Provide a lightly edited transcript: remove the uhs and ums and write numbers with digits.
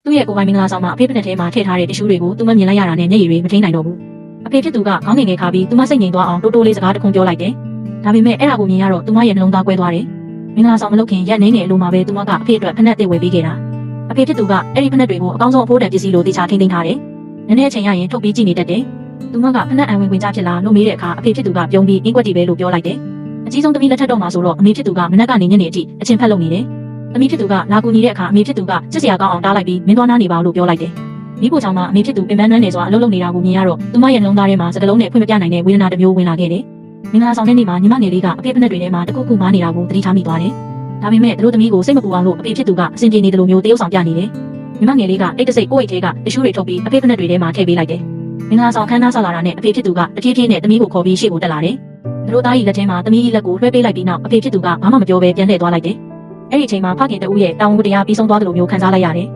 သူ့ရဲ့ကိုယ်ပိုင်မင်္ဂလာဆောင်မှာအဖေဖက်နဲ့ထဲမှာထည့်ထားတဲ့တ िश ူးတွေကိုသူမမြင်လိုက်ရတာနဲ့မျက်ရည်တွေမထိန်နိုင်တော့ဘူးအဖေဖြစ်သူကခေါင်းငယ်ငယ်ခါပြီးသူမစိတ်ငြိမ်သွားအောင်တိုးတိုးလေးစကားတခွန်းပြောလိုက်တယ်ဒါပေမဲ့အဲ့ဒါကိုမြင်ရတော့သူမရဲ့နှလုံးသားကွဲသွားတယ်မင်္ဂလာဆောင်မလုပ်ခင်ရက်နေငယ်အလိုမှာပဲသူမကအဖေအတွက်ဖက်နဲ့တစ်ဝယ်ပေးခဲ့တာအဖေဖြစ်သူကအဲ့ဒီဖက်နဲ့တွေကိုအကောင်းဆုံးအဖို့တန်ပစ္စည်းလိုတေချာထိန်းသိမ်းထားတယ်နည်းနည်းအချိန်ရရင်ထုတ်ပြီးကြည့်နေတတ်တယ်သူမကဖက်နဲ့အံဝင်ခွင့်ကြဖြစ်လာလို့မေးတဲ့အခါအဖေဖြစ်သူကပြုံးပြီးအင်းကွက်တီပဲလို့ပြောလိုက်တယ်အကြီးဆုံးသမီးလက်ထက်တော့မှာဆိုတော့အမေဖြစ်သူကမနက်ကနေညနေအထိအချင်းဖက်လုပ်နေတယ်သမီးဖြစ်သူကလာကူညီတဲ့အခါအမေဖြစ်သူကစစ်စရာကောင်းအောင်တားလိုက်ပြီးမင်းသွားနားနေပါလို့ပြောလိုက်တယ်မိဖို့ချောင်းမှာအမေဖြစ်သူပင်ပန်းနှွမ်းနေစွာအလုပ်လုပ်နေတာကိုမြင်ရတော့သူမရဲ့နှလုံးသားထဲမှာစကလုံးနဲ့ဖွင့်မပြနိုင်တဲ့ဝေဒနာတစ်မျိုးဝင်လာခဲ့တယ်မင်္ဂလာဆောင်တဲ့နေ့မှာညီမငယ်လေးကအဖေဖက်နဲ့တွေထဲမှာတခုခုမားနေတာကိုသတိထားမိသွားတယ်ဒါပေမဲ့သူတို့သမီးကိုစိတ်မပူအောင်လို့အဖေဖြစ်သူကအစဉ်ပြေနေတယ်လို့မျိုးတရုပ်ဆောင်ပြနေတယ်ညီမငယ်လေးကအိတ်တစိတ်ကိုယ့်အိတ်ထဲကတ िश ူးတွေထုတ်ပြီးအဖေဖက်နဲ့တွေထဲမှာထည့်ပေးလိုက်တယ်မင်္ဂလာဆောင်ခန်းနားဆောက်လာတာနဲ့အဖေဖြစ်သူကတဖြည်းဖြည်းနဲ့သမီးကိုခေါ်ပြီးရှေ့ကိုတက်လာတယ်သူတို့သားကြီးလက်ထဲမှာသမီးကြီးလက်ကိုလွှဲပေးလိုက်ပြီးနောက်အဖေဖြစ်သူကဘာမှမပြောဘဲပြန်လှည့်သွားလိုက်တယ်အဲ့ဒီအချိန်မှာဖခင်တဦးရဲ့တာဝန်ဝတ္တရားပြီးဆုံးသွားတယ်လို့မျိုးခံစားလိုက်ရတယ်